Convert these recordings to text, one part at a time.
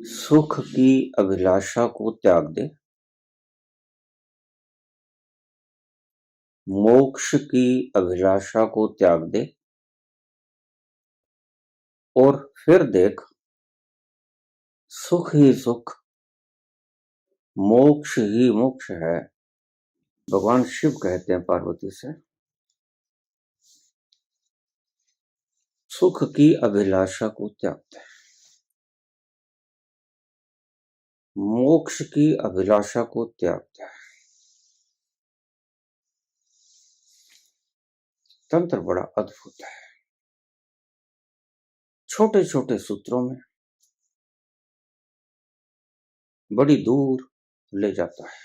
सुख की अभिलाषा को त्याग दे, मोक्ष की अभिलाषा को त्याग दे और फिर देख सुख ही सुख, मोक्ष ही मोक्ष है। भगवान शिव कहते हैं पार्वती से, सुख की अभिलाषा को त्याग दे, मोक्ष की अभिलाषा को त्याग दे। तंत्र बड़ा अद्भुत है, छोटे छोटे सूत्रों में बड़ी दूर ले जाता है।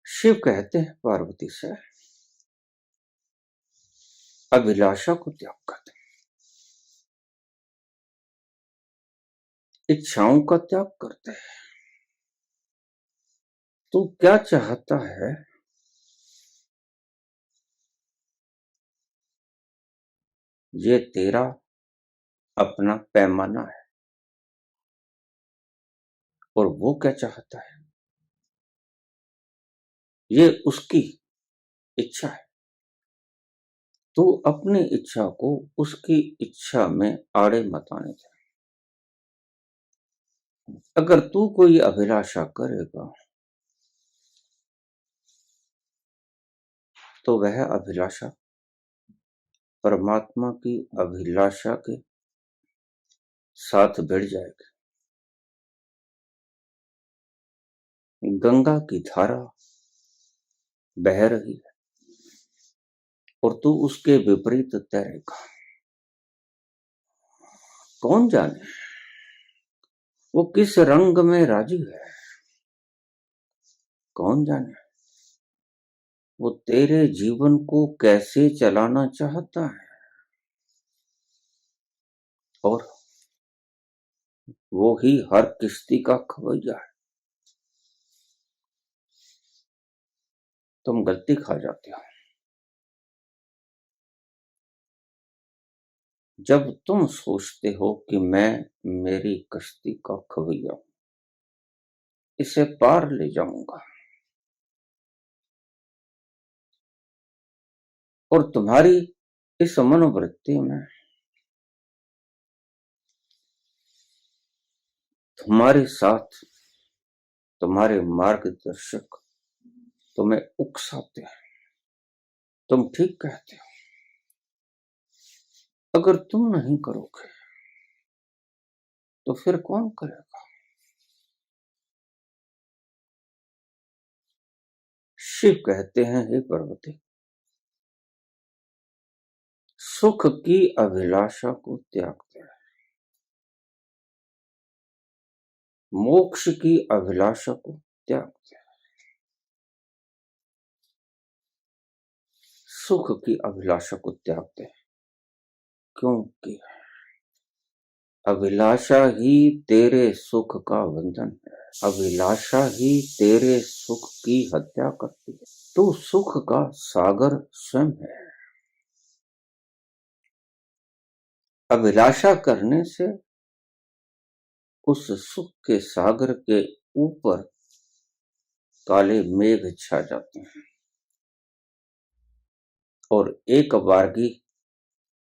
शिव कहते हैं पार्वती से, अभिलाषा को त्याग कर दे, इच्छाओं का त्याग करते हैं। तू क्या चाहता है, ये तेरा अपना पैमाना है, और वो क्या चाहता है ये उसकी इच्छा है। तू अपनी इच्छा को उसकी इच्छा में आड़े मत आने दे। अगर तू कोई अभिलाषा करेगा तो वह अभिलाषा परमात्मा की अभिलाषा के साथ भिड़ जाएगी। गंगा की धारा बह रही है और तू उसके विपरीत तैरेगा। कौन जाने वो किस रंग में राजी है, कौन जाने वो तेरे जीवन को कैसे चलाना चाहता है, और वो ही हर किश्ती का खवैया है। तुम गलती खा जाते हो जब तुम सोचते हो कि मैं मेरी कश्ती का खवैया हूं, इसे पार ले जाऊंगा, और तुम्हारी इस मनोवृत्ति में तुम्हारे साथ तुम्हारे मार्गदर्शक तुम्हें उकसाते हैं। तुम ठीक कहते हो, अगर तुम नहीं करोगे तो फिर कौन करेगा। शिव कहते हैं, हे पार्वती, सुख की अभिलाषा को त्याग दे, मोक्ष की अभिलाषा को त्याग दे, सुख की अभिलाषा को त्याग दे, क्योंकि अभिलाषा ही तेरे सुख का बंधन है। अभिलाषा ही तेरे सुख की हत्या करती है। तू सुख का सागर स्वयं है। अभिलाषा करने से उस सुख के सागर के ऊपर काले मेघ छा जाते हैं और एक बारगी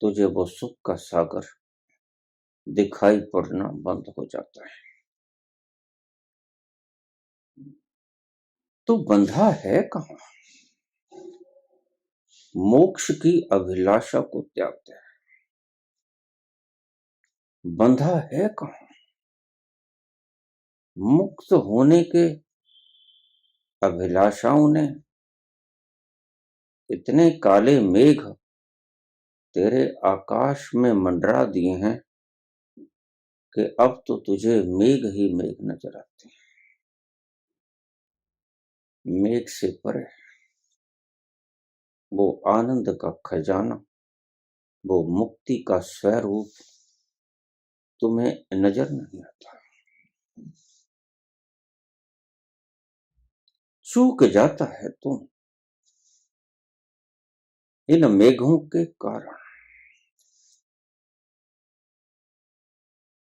तुझे वो सुख का सागर दिखाई पड़ना बंद हो जाता है। तू बंधा है कहां, मोक्ष की अभिलाषा को त्याग दे। बंधा है कहां, मुक्त होने के अभिलाषाओं ने इतने काले मेघ तेरे आकाश में मंडरा दिए हैं कि अब तो तुझे मेघ ही मेघ नजर आते हैं। मेघ से परे वो आनंद का खजाना, वो मुक्ति का स्वरूप तुम्हें नजर नहीं आता। चूक जाता है तुम इन मेघों के कारण।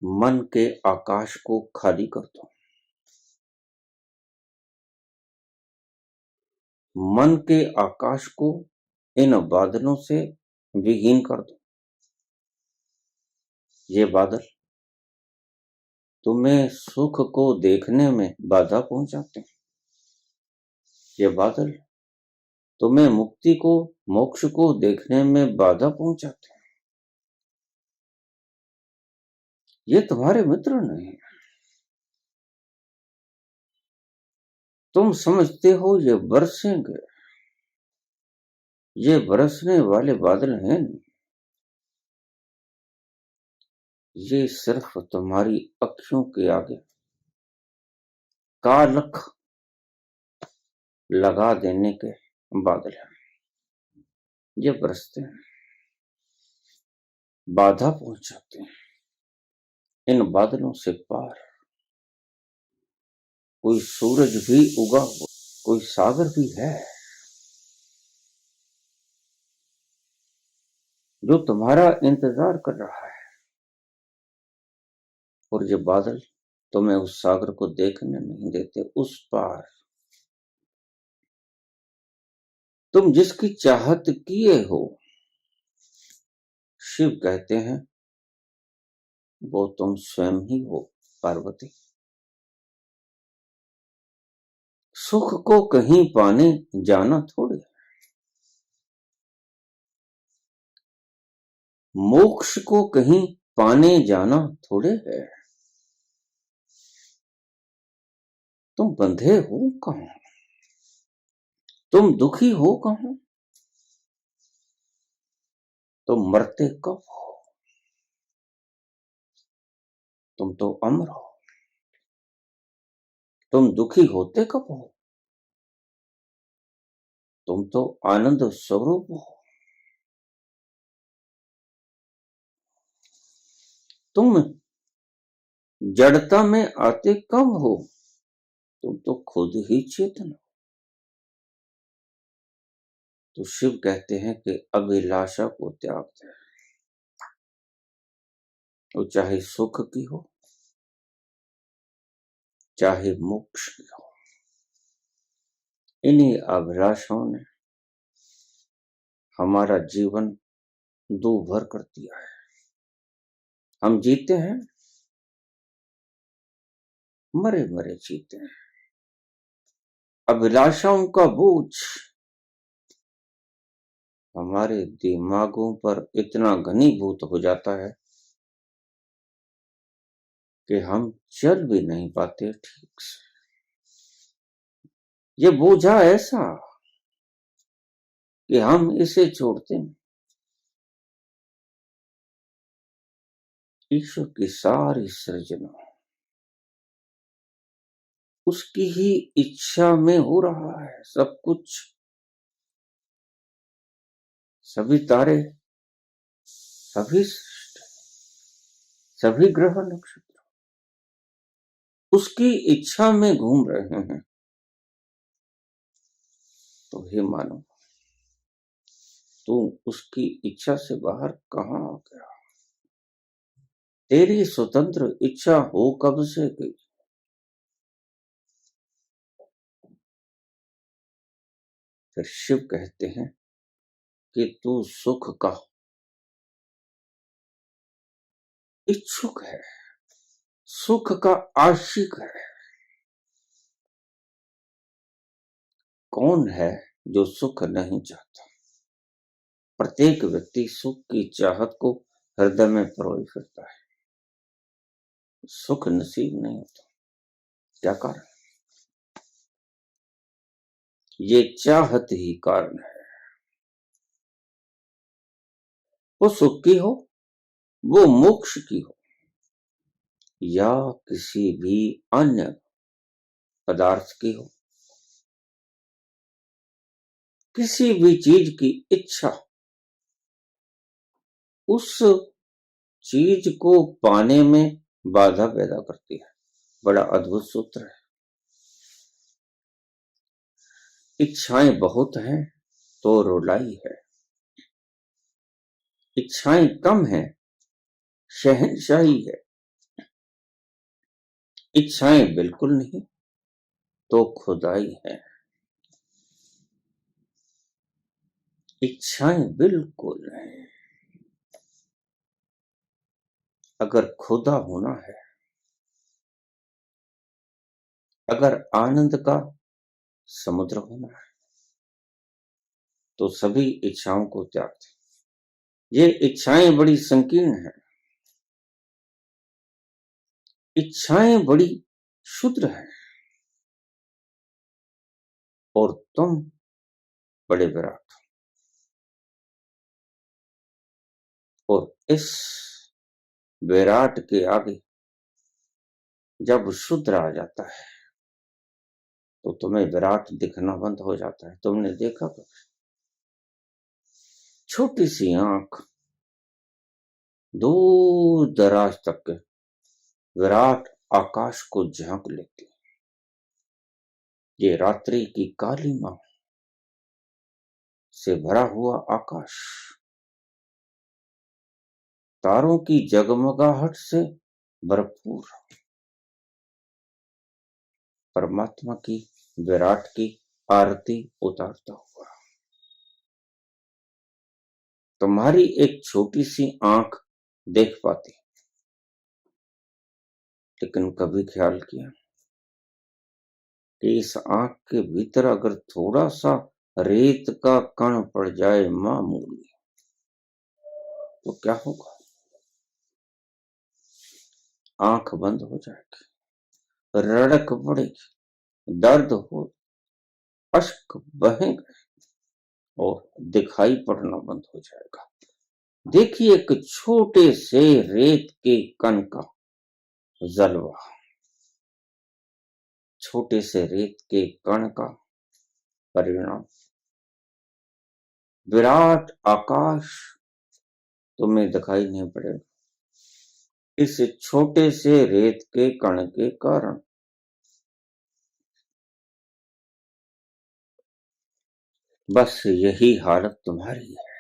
मन के आकाश को खाली कर दो, मन के आकाश को इन बादलों से विहीन कर दो। ये बादल तुम्हें सुख को देखने में बाधा पहुंचाते हैं। ये बादल तुम्हें मुक्ति को, मोक्ष को देखने में बाधा पहुंचाते हैं। ये तुम्हारे मित्र नहीं। तुम समझते हो ये बरसेंगे, ये बरसने वाले बादल हैं नहीं। ये सिर्फ तुम्हारी अखियों के आगे कालख लगा देने के बादल हैं। ये बरसते हैं, बाधा पहुंचाते हैं। इन बादलों से पार कोई सूरज भी उगा हुआ, कोई सागर भी है जो तुम्हारा इंतजार कर रहा है। और ये बादल तुम्हें उस सागर को देखने नहीं देते। उस पार तुम जिसकी चाहत किए हो, शिव कहते हैं वो तुम स्वयं ही हो पार्वती। सुख को कहीं पाने जाना थोड़े, मोक्ष को कहीं पाने जाना थोड़े है। तुम बंधे हो कहां, तुम दुखी हो कहां, तुम मरते कब हो, तुम तो अमर हो। तुम दुखी होते कब हो, तुम तो आनंद स्वरूप हो। तुम जड़ता में आते कब हो, तुम तो खुद ही चेतन हो। तो शिव कहते हैं कि अभिलाषा को त्याग दे, वो चाहे सुख की हो चाहे मोक्ष की हो। इन्हीं अभिलाषाओं ने हमारा जीवन दूभर कर दिया है। हम जीते हैं, मरे मरे जीते हैं। अभिलाषाओं का बोझ हमारे दिमागों पर इतना घनीभूत हो जाता है कि हम चल भी नहीं पाते ठीक से। ये बोझा ऐसा कि हम इसे छोड़ते नहीं। ईश्वर की सारी सृजना उसकी ही इच्छा में हो रहा है सब कुछ। सभी तारे, सभी सृष्टि, सभी ग्रह नक्षत्र उसकी इच्छा में घूम रहे हैं। तो हे मानव, तू उसकी इच्छा से बाहर कहां आ गया? तेरी स्वतंत्र इच्छा हो कब से गई? फिर शिव कहते हैं कि तू सुख का इच्छुक है, सुख का आशिक है। कौन है जो सुख नहीं चाहता? प्रत्येक व्यक्ति सुख की चाहत को हृदय में परोए फिरता है, सुख नसीब नहीं होता। क्या कारण? ये चाहत ही कारण है। वो सुख की हो, वो मोक्ष की हो, या किसी भी अन्य पदार्थ की हो, किसी भी चीज की इच्छा उस चीज को पाने में बाधा पैदा करती है। बड़ा अद्भुत सूत्र है। इच्छाएं बहुत हैं तो रुलाई है, इच्छाएं कम है शहंशाही है। इच्छाएं बिल्कुल नहीं तो खुदाई है। इच्छाएं बिल्कुल नहीं, अगर खुदा होना है, अगर आनंद का समुद्र होना है, तो सभी इच्छाओं को त्याग दें। ये इच्छाएं बड़ी संकीर्ण हैं, इच्छाएं बड़ी क्षुद्र हैं, और तुम बड़े विराट। और इस विराट के आगे जब शुद्र आ जाता है तो तुम्हें विराट दिखना बंद हो जाता है। तुमने देखा कभी छोटी सी आंख दूर दराज तक के विराट आकाश को झांक लेती। ये रात्रि की काली मां से भरा हुआ आकाश, तारों की जगमगाहट से भरपूर, परमात्मा की विराट की आरती उतारता हुआ। तुम्हारी एक छोटी सी आंख देख पाती, लेकिन कभी ख्याल किया कि इस आंख के भीतर अगर थोड़ा सा रेत का कण पड़ जाए मामूली, तो क्या होगा? आंख बंद हो जाएगी, रड़क पड़ेगी, दर्द हो, अश्क बहेंगे और दिखाई पड़ना बंद हो जाएगा। देखिए एक छोटे से रेत के कण का जलवा, छोटे से रेत के कण का परिणाम। विराट आकाश तुम्हें दिखाई नहीं पड़ेगा, इस छोटे से रेत के कण के कारण। बस यही हालत तुम्हारी है।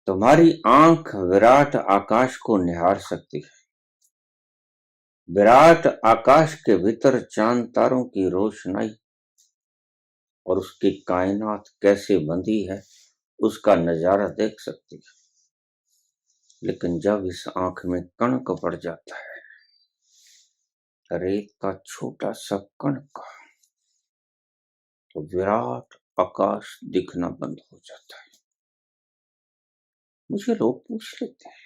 तुम्हारी आंख विराट आकाश को निहार सकती है। विराट आकाश के भीतर चांद तारों की रोशनाई और उसकी कायनात कैसे बंधी है उसका नजारा देख सकती है। लेकिन जब इस आंख में कणक पड़ जाता है, रेत का छोटा सा कणक, तो विराट आकाश दिखना बंद हो जाता है। मुझे लोग पूछ लेते हैं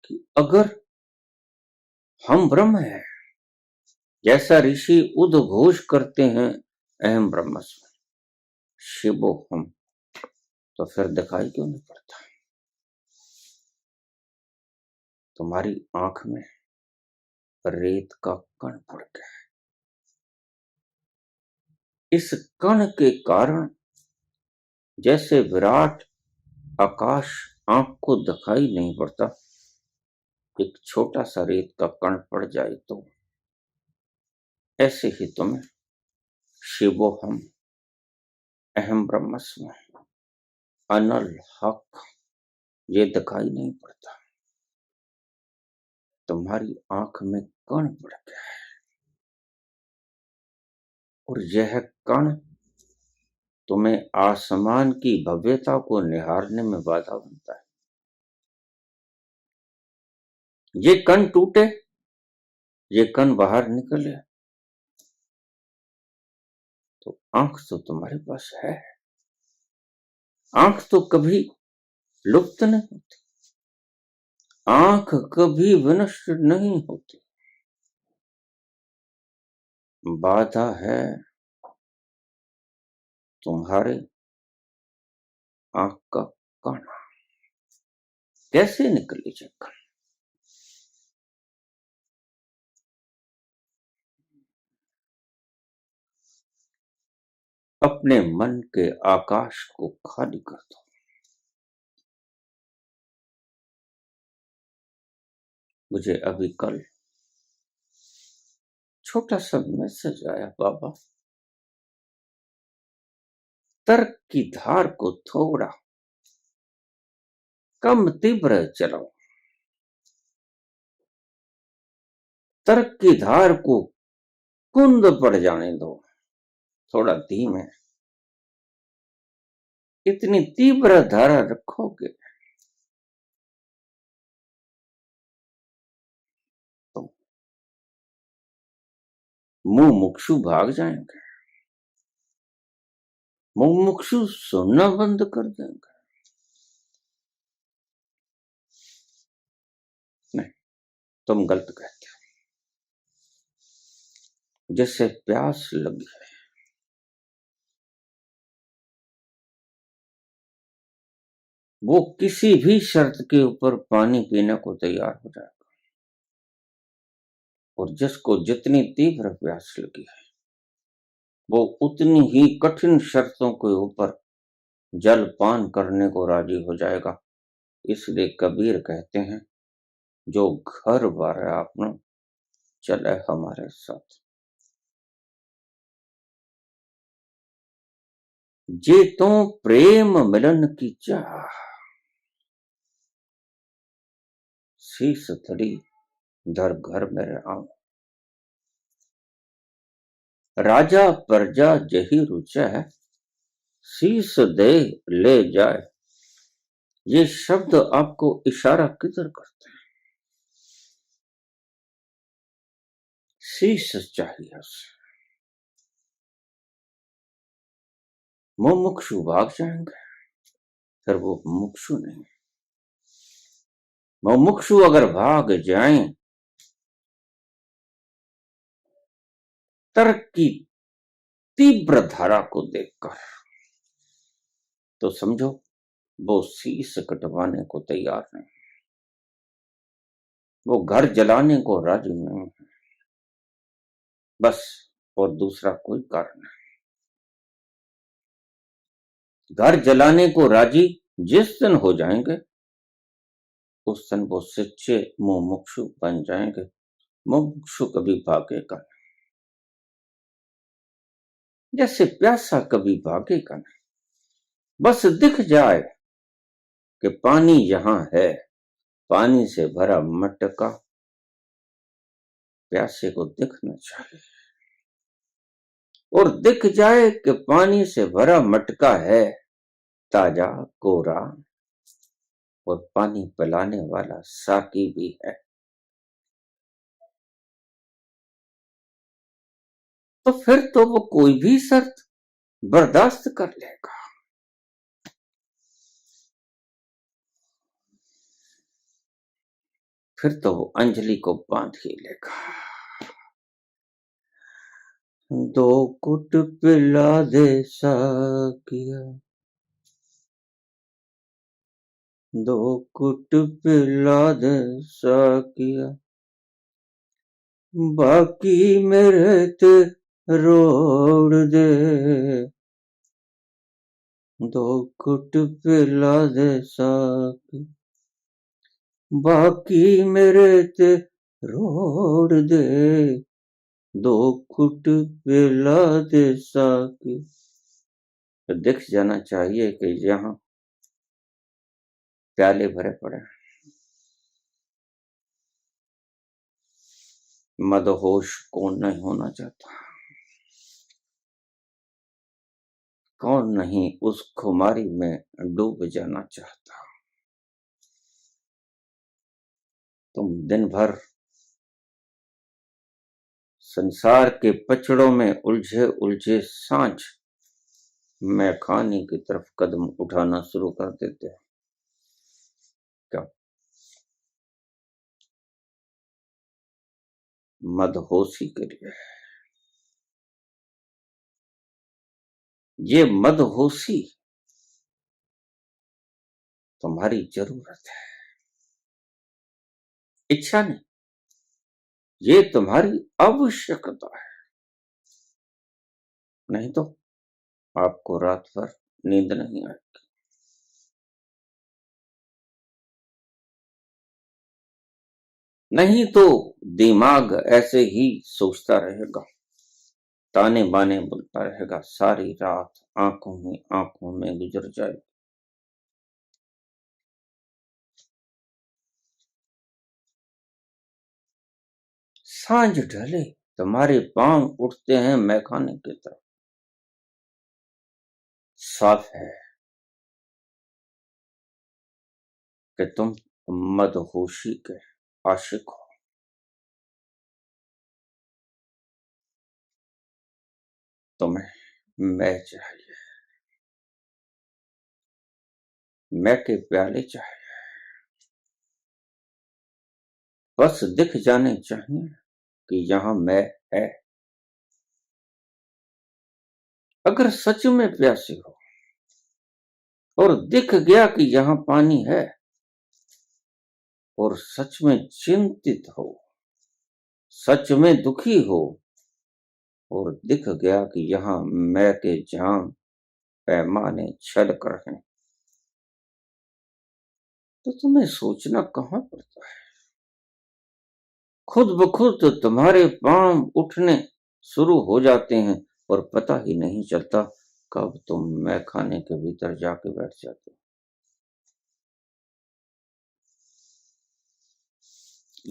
कि अगर हम ब्रह्म हैं, जैसा ऋषि उद्घोष करते हैं अहम ब्रह्मस्मि शिवो हम, तो फिर दिखाई क्यों नहीं पड़ता? तुम्हारी आंख में रेत का कण पड़ गया है। इस कण के कारण जैसे विराट आकाश आंख को दिखाई नहीं पड़ता, एक छोटा सा रेत का कण पड़ जाए तो ऐसे ही तुम्हें शिवोहम अहम ब्रह्मस्मि अनल हक ये दिखाई नहीं पड़ता। तुम्हारी आंख में कण पड़ गया है, और यह कण तुम्हें आसमान की भव्यता को निहारने में बाधा बनता है। ये कण टूटे, ये कण बाहर निकले, तो आंख तो तुम्हारे पास है। आंख तो कभी लुप्त नहीं होती, आंख कभी विनष्ट नहीं होती। बाधा है तुम्हारे आंख का कण। कैसे निकले ये कण? अपने मन के आकाश को खाली कर दो। मुझे अभी कल छोटा सा मैसेज आया, बाबा तर्क की धार को थोड़ा कम तीव्र चलाओ। तर्क की धार को कुंद पड़ जाने दो, थोड़ा धीमे। इतनी तीव्र धारा रखोगे तो मुमुक्षु भाग जाएंगे, मुमुक्षु सुनना बंद कर देंगे। नहीं, तुम गलत कहते हो। जैसे प्यास लगी है, वो किसी भी शर्त के ऊपर पानी पीने को तैयार हो जाएगा। और जिसको जितनी तीव्र प्यास लगी है, वो उतनी ही कठिन शर्तों के ऊपर जल पान करने को राजी हो जाएगा। इसलिए कबीर कहते हैं, जो घर बार है अपना, चले हमारे साथ। जे तो प्रेम मिलन की चाह, शीस धरी धर घर मेरे आऊं। राजा प्रजा जही रुचै, शीस दे ले जाए। ये शब्द आपको इशारा किधर करते हैं? शीस चाहिए उसे। मुमुक्षु भाग जाएंगे, फिर वो मुमुक्षु नहीं। मुमुक्षु अगर भाग जाएं तर्क की तीव्र धारा को देखकर, तो समझो वो शीस कटवाने को तैयार नहीं, वो घर जलाने को राजी नहीं है। बस, और दूसरा कोई कारण नहीं। घर जलाने को राजी जिस दिन हो जाएंगे, उस दिन वो सच्चे मुमुक्षु बन जाएंगे। मुमुक्षु कभी भागेगा नहीं, जैसे प्यासा कभी भागेगा नहीं। बस दिख जाए कि पानी यहां है, पानी से भरा मटका प्यासे को दिखना चाहिए। और दिख जाए कि पानी से भरा मटका है, ताजा कोरा, और पानी पिलाने वाला साकी भी है, तो फिर तो वो कोई भी शर्त बर्दाश्त कर लेगा। फिर तो वो अंजलि को बांध ही लेगा। दो कुट पिला दे साकिया, दो कुट पिला दे साकिया, बाकी मेरे ते रोड़ दे। दो कुट पिला दे साकिया, बाकी मेरे ते रोड़ दे। दो कुट पिला दे साकी। तो दिख जाना चाहिए कि यहाँ प्याले भरे पड़े। मदहोश कौन नहीं होना चाहता? कौन नहीं उस खुमारी में डूब जाना चाहता? तुम दिन भर संसार के पचड़ों में उलझे उलझे सांझ मैखाने की तरफ कदम उठाना शुरू कर देते हैं। क्या मदहोशी के लिए? ये मदहोशी तुम्हारी जरूरत है, इच्छा नहीं। ये तुम्हारी आवश्यकता है। नहीं तो आपको रात भर नींद नहीं आएगी। नहीं तो दिमाग ऐसे ही सोचता रहेगा, ताने बाने बोलता रहेगा, सारी रात आंखों में गुजर जाए। सांझ ढले तुम्हारे पांव उठते हैं मैखाने की तरफ। साफ है कि तुम मदहोशी के आशिक हो। तुम्हें मैं चाहिए, मैं के प्याले चाहिए, बस दिख जाने चाहिए कि यहां मैं है। अगर सच में प्यासे हो और दिख गया कि यहां पानी है, और सच में चिंतित हो, सच में दुखी हो, और दिख गया कि यहां मैं के जाम पैमाने छल कर हैं, तो तुम्हें सोचना कहां पड़ता है। खुद ब खुद तो तुम्हारे पांव उठने शुरू हो जाते हैं और पता ही नहीं चलता कब तुम मैखाने के भीतर जाके बैठ जाते हो।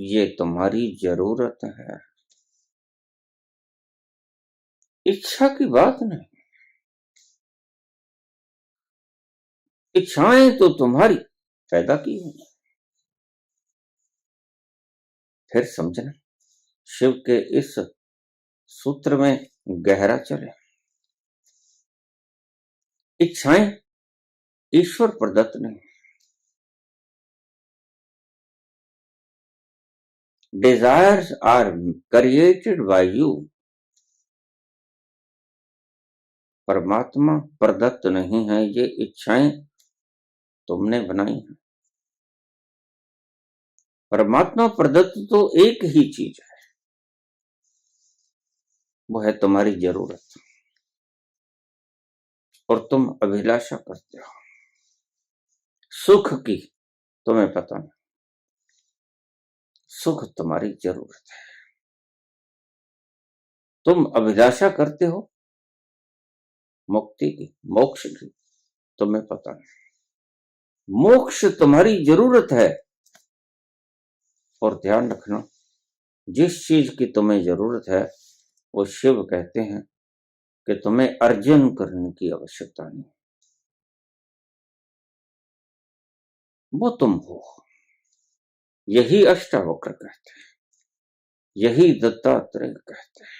ये तुम्हारी जरूरत है, इच्छा की बात नहीं। इच्छाएं तो तुम्हारी पैदा की हुई। फिर समझना, शिव के इस सूत्र में गहरा चले। इच्छाएं ईश्वर प्रदत्त नहीं, desires are created by you. परमात्मा प्रदत्त नहीं है, ये इच्छाएं तुमने बनाई है। परमात्मा प्रदत्त तो एक ही चीज है, वो है तुम्हारी जरूरत, और तुम अभिलाषा करते हो सुख की। तुम्हें पता नहीं, सुख तुम्हारी जरूरत है। तुम अभिलाषा करते हो मुक्ति की, मोक्ष की। तुम्हें पता नहीं, मोक्ष तुम्हारी जरूरत है। और ध्यान रखना, जिस चीज की तुम्हें जरूरत है वो शिव कहते हैं कि तुम्हें अर्जन करने की आवश्यकता नहीं, वो तुम हो। यही अष्टावक्र कहते हैं, यही दत्तात्रेय कहते हैं।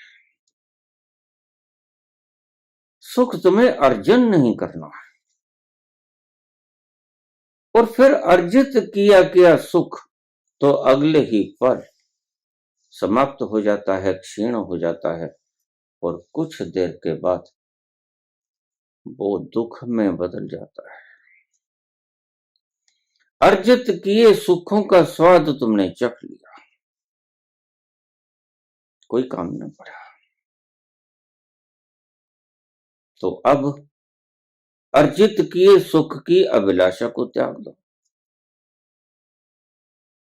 सुख तुम्हें अर्जन नहीं करना है, और फिर अर्जित किया गया सुख तो अगले ही पल समाप्त हो जाता है, क्षीण हो जाता है, और कुछ देर के बाद वो दुख में बदल जाता है। अर्जित किए सुखों का स्वाद तुमने चख लिया, कोई काम न पड़ा, तो अब अर्जित किए सुख की अभिलाषा को त्याग दो।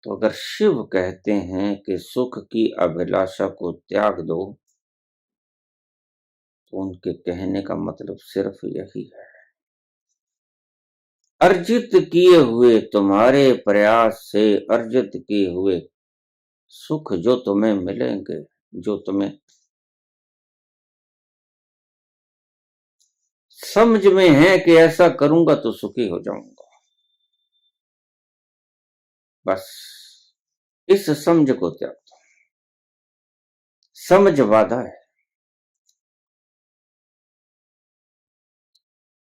तो अगर शिव कहते हैं कि सुख की अभिलाषा को त्याग दो, तो उनके कहने का मतलब सिर्फ यही है, अर्जित किए हुए, तुम्हारे प्रयास से अर्जित किए हुए सुख जो तुम्हें मिलेंगे, जो तुम्हें समझ में है कि ऐसा करूंगा तो सुखी हो जाऊंगा, बस इस समझ को त्याग दो। समझ बाधा है।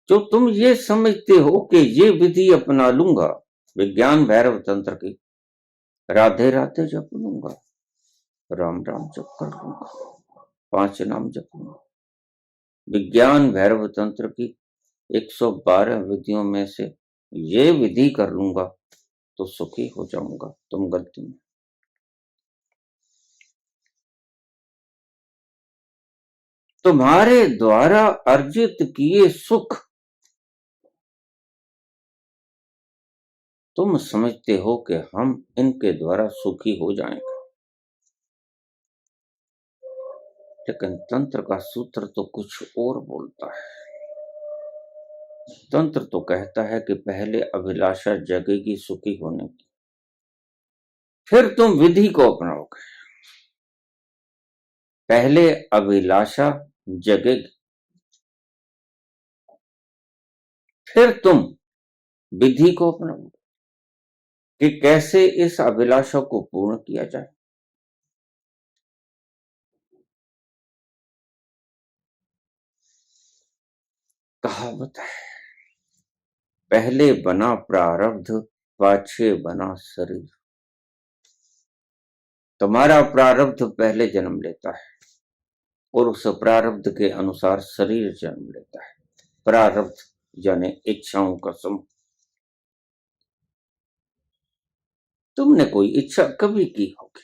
जो तुम ये समझते हो कि ये विधि अपना लूंगा, विज्ञान भैरव तंत्र की, राधे राधे जप लूंगा, राम राम जप कर लूंगा, 5 नाम जप लूंगा, विज्ञान भैरव तंत्र की 112 विधियों में से ये विधि कर लूंगा तो सुखी हो जाऊंगा, तुम गलती में। तुम्हारे द्वारा अर्जित किए सुख तुम समझते हो कि हम इनके द्वारा सुखी हो जाएंगे, लेकिन तंत्र का सूत्र तो कुछ और बोलता है। तंत्र तो कहता है कि पहले अभिलाषा जगेगी सुखी होने की, फिर तुम विधि को अपनाओगे। पहले अभिलाषा जगेगी, फिर तुम विधि को अपनाओगे कि कैसे इस अभिलाषा को पूर्ण किया जाए। कहावत है, पहले बना प्रारब्ध, पाछे बना शरीर। तुम्हारा प्रारब्ध पहले जन्म लेता है और उस प्रारब्ध के अनुसार शरीर जन्म लेता है। प्रारब्ध यानी इच्छाओं का समूह। तुमने कोई इच्छा कभी की होगी,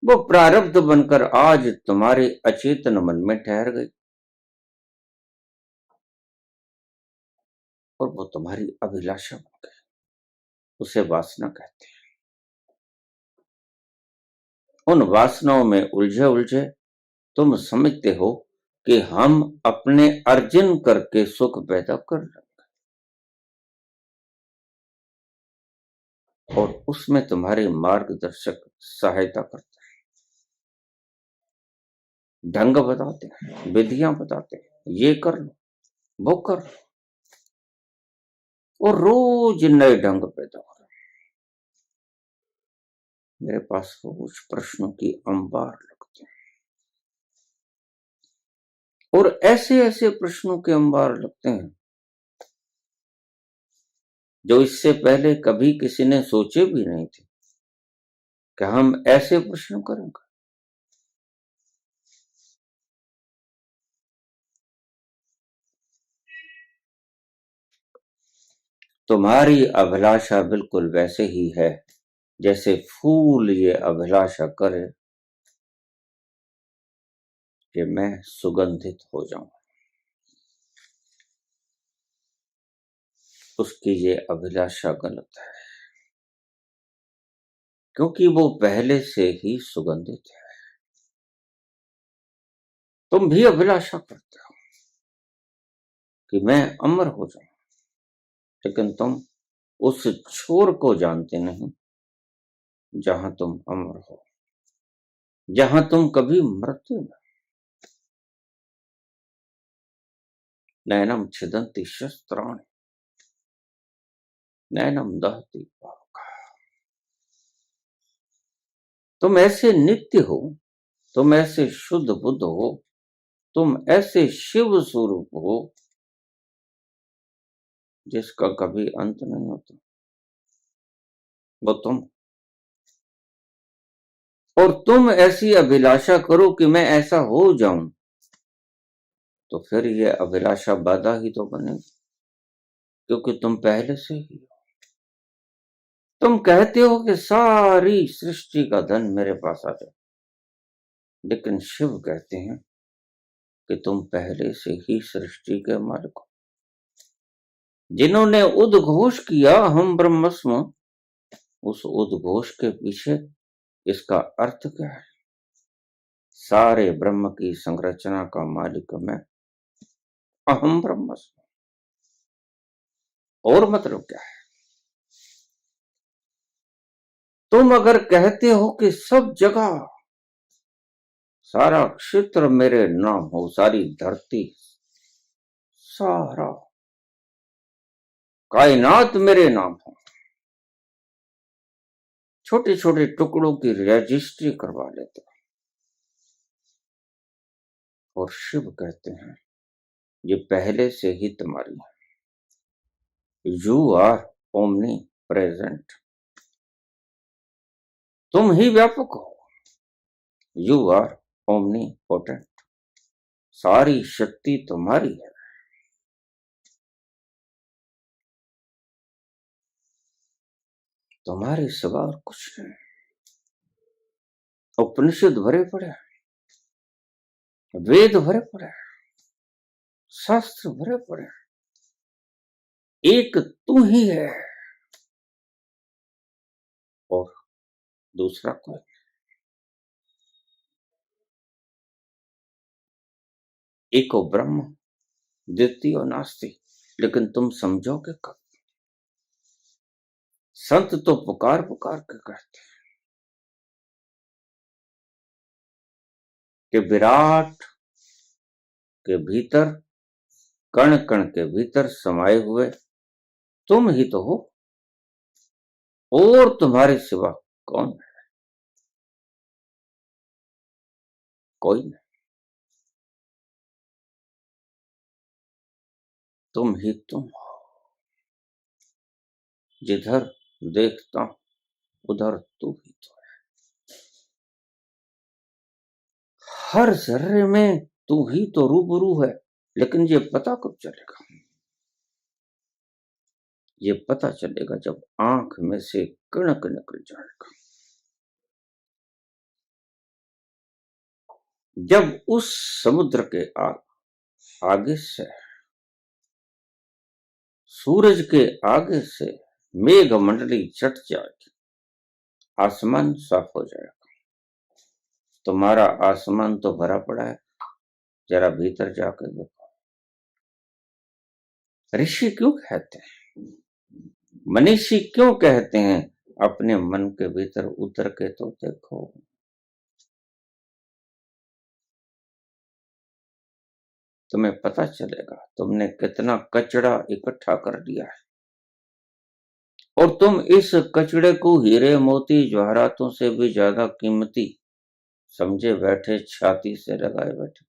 वो प्रारब्ध बनकर आज तुम्हारे अचेतन मन में ठहर गई और वो तुम्हारी अभिलाषा बन गई। उसे वासना कहते हैं। उन वासनाओं में उलझे उलझे तुम समझते हो कि हम अपने अर्जन करके सुख पैदा कर रहे हैं और उसमें तुम्हारे मार्गदर्शक सहायता करते हैं, ढंग बताते हैं, विधियां बताते हैं, ये कर लो वो कर लो, और रोज नए ढंग पैदा हो रहे हैं। मेरे पास रोज प्रश्नों की अंबार लगते हैं और ऐसे ऐसे प्रश्नों के अंबार लगते हैं जो इससे पहले कभी किसी ने सोचे भी नहीं थे कि हम ऐसे प्रश्न करेंगे। तुम्हारी अभिलाषा बिल्कुल वैसे ही है जैसे फूल ये अभिलाषा करे कि मैं सुगंधित हो जाऊं। उसकी ये अभिलाषा गलत है, क्योंकि वो पहले से ही सुगंधित है। तुम भी अभिलाषा करते हो कि मैं अमर हो जाऊं, लेकिन तुम उस छोर को जानते नहीं जहां तुम अमर हो, जहां तुम कभी मरते न। नैनम छिदन्ति शस्त्राणि, नैनम दहति पावकः। तुम ऐसे नित्य हो, तुम ऐसे शुद्ध बुद्ध हो, तुम ऐसे शिव स्वरूप हो जिसका कभी अंत नहीं होता। वो तुम, और तुम ऐसी अभिलाषा करो कि मैं ऐसा हो जाऊं, तो फिर ये अभिलाषा बाधा ही तो बनेगी, क्योंकि तुम पहले से ही हो। तुम कहते हो कि सारी सृष्टि का धन मेरे पास आ जाए, लेकिन शिव कहते हैं कि तुम पहले से ही सृष्टि के मालिक हो। जिन्होंने उद्घोष किया हम ब्रह्मस्म, उस उद्घोष के पीछे इसका अर्थ क्या है? सारे ब्रह्म की संरचना का मालिक मैं, अहम ब्रह्मस्म। और मतलब क्या है? तुम अगर कहते हो कि सब जगह सारा क्षेत्र मेरे नाम हो, सारी धरती, सारा कायनात मेरे नाम हो, छोटे छोटे टुकड़ों की रजिस्ट्री करवा लेते, और शिव कहते हैं ये पहले से ही तुम्हारी है। You are omnipresent. तुम ही व्यापक हो। You are omnipotent. सारी शक्ति तुम्हारी है। तुम्हारे सिवा और कुछ नहीं। उपनिषद भरे पड़े, वेद भरे पड़े, शास्त्र भरे पड़े, एक तू ही है और दूसरा कोई। एको ब्रह्म द्वितीय नास्ति, लेकिन तुम समझोगे कब? संत तो पुकार पुकार के कहते हैं। कि विराट के भीतर, कण कण के भीतर समाये हुए तुम ही तो हो, और तुम्हारे सिवा कौन है? कोई नहीं, तुम ही तुम हो। जिधर देखता उधर तू ही तो है। हर जर्रे में तू ही तो रूबरू है, लेकिन ये पता कब चलेगा? ये पता चलेगा जब आंख में से कणक निकल जाएगा, जब उस समुद्र के आगे से, सूरज के आगे से मेघ मंडली चट जाएगी, आसमान साफ हो जाएगा। तुम्हारा आसमान तो भरा पड़ा है, जरा भीतर जाकर देखो। ऋषि क्यों कहते हैं, मनीषी क्यों कहते हैं, अपने मन के भीतर उतर के तो देखो। तुम्हें पता चलेगा तुमने कितना कचरा इकट्ठा कर दिया है, और तुम इस कचड़े को हीरे मोती जवाहरातों से भी ज्यादा कीमती समझे बैठे, छाती से लगाए बैठे।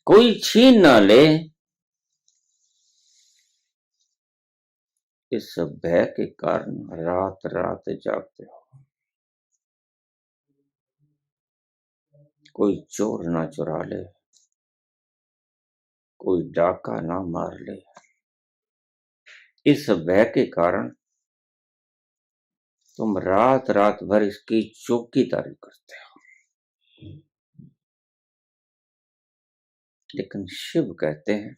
कोई छीन ना ले, इस भय के कारण रात रात जागते हो। कोई चोर ना चुरा ले, कोई डाका ना मार ले, इस भय के कारण तुम रात रात भर इसकी चौकीदारी करते हो। लेकिन शिव कहते हैं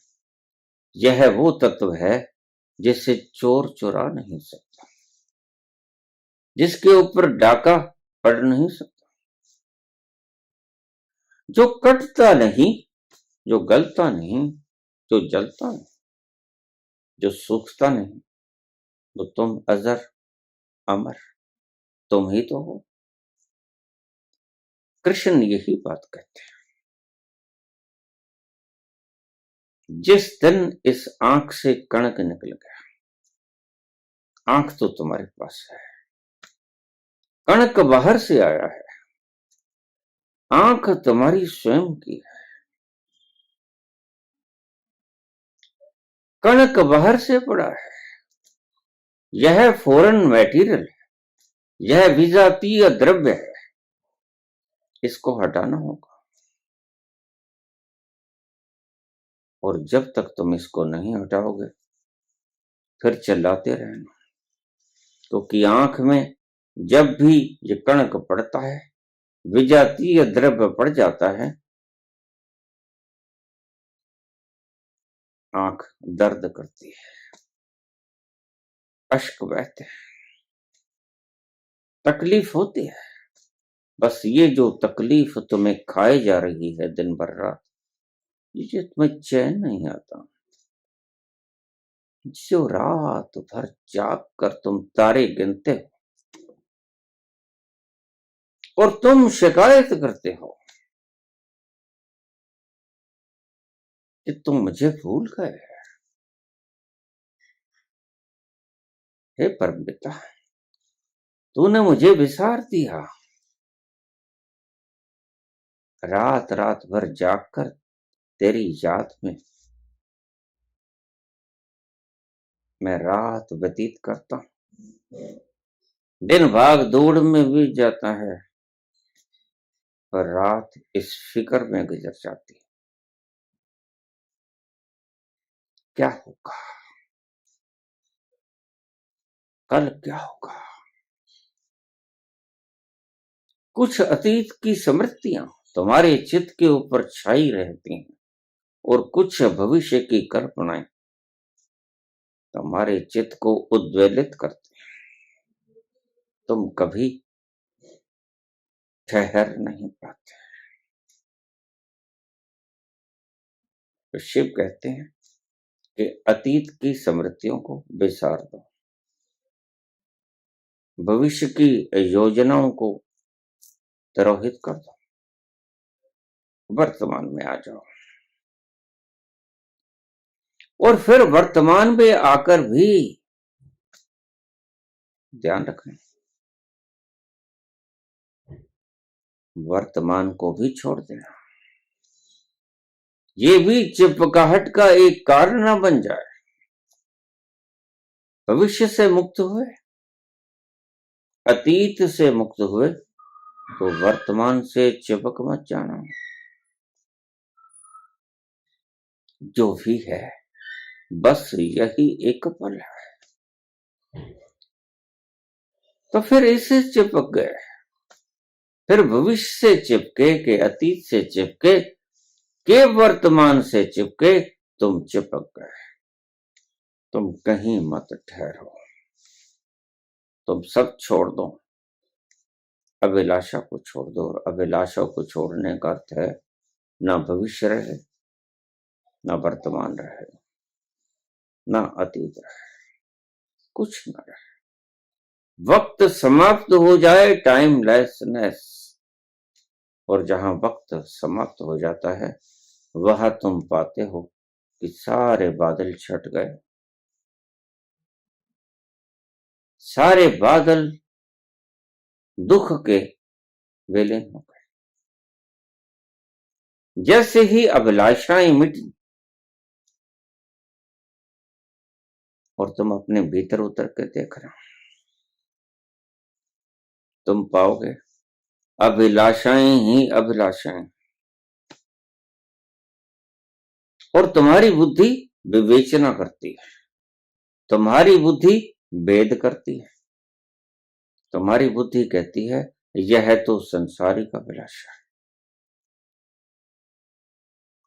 यह वो तत्व है जिसे चोर चुरा नहीं सकता, जिसके ऊपर डाका पड़ नहीं सकता, जो कटता नहीं, जो गलता नहीं, जो जलता नहीं, जो सूखता नहीं, वो तुम अजर अमर तुम ही तो हो। कृष्ण यही बात कहते हैं। जिस दिन इस आंख से कणक निकल गया, आंख तो तुम्हारे पास है, कणक बाहर से आया है, आंख तुम्हारी स्वयं की है। कणक बाहर से पड़ा है, यह फॉरेन मटेरियल है, यह विजातीय द्रव्य है, इसको हटाना होगा। और जब तक तुम इसको नहीं हटाओगे फिर चिल्लाते रहना, क्योंकि आंख में जब भी ये कणक पड़ता है, विजातीय द्रव्य पड़ जाता है, आंख दर्द करती है, अश्क बहते हैं, तकलीफ होती है। बस ये जो तकलीफ तुम्हें खाए जा रही है दिन भर रात, ये तुम्हें चैन नहीं आता। जो रात भर जाग कर तुम तारे गिनते हो और तुम शिकायत करते हो कि तुम मुझे भूल गए। हे परमपिता, तूने मुझे विसार दिया। रात रात भर जागकर तेरी याद में मैं रात व्यतीत करता हूं। दिन भाग दौड़ में बीत जाता है, पर रात इस फिक्र में गुजर जाती है। क्या होगा, कल क्या होगा? कुछ अतीत की स्मृतियां तुम्हारे चित्त के ऊपर छाई रहती हैं, और कुछ भविष्य की कल्पनाएं तुम्हारे चित्त को उद्वेलित करती हैं। तुम कभी ठहर नहीं पाते। तो शिव कहते हैं कि अतीत की स्मृतियों को बिसार दो, भविष्य की योजनाओं को तिरोहित कर दो, वर्तमान में आ जाओ। और फिर वर्तमान में आकर भी ध्यान रखना, वर्तमान को भी छोड़ देना। ये भी चिपकाहट का एक कारण न बन जाए। भविष्य से मुक्त हुए, अतीत से मुक्त हुए, तो वर्तमान से चिपक मत जाना। जो भी है बस यही एक पल है। तो फिर इससे चिपक गए, फिर भविष्य से चिपके, के अतीत से चिपके, के वर्तमान से चिपके, तुम चिपक गए। तुम कहीं मत ठहरो, तुम सब छोड़ दो, अभिलाषा को छोड़ दो। और अभिलाषा को छोड़ने का अर्थ है ना भविष्य रहे, ना वर्तमान रहे, ना अतीत रहे, कुछ न रहे। वक्त समाप्त हो जाए, टाइमलेसनेस। और जहां वक्त समाप्त हो जाता है वहां तुम पाते हो कि सारे बादल छट गए, सारे बादल दुख के विलीन हो गए। जैसे ही अभिलाषाएं मिटी और तुम अपने भीतर उतर के देख रहे हो, तुम पाओगे अभिलाषाएं ही अभिलाषाएं। और तुम्हारी बुद्धि विवेचना करती है, तुम्हारी बुद्धि भेद करती है, तुम्हारी बुद्धि कहती है यह तो संसारिक अभिलाषा है।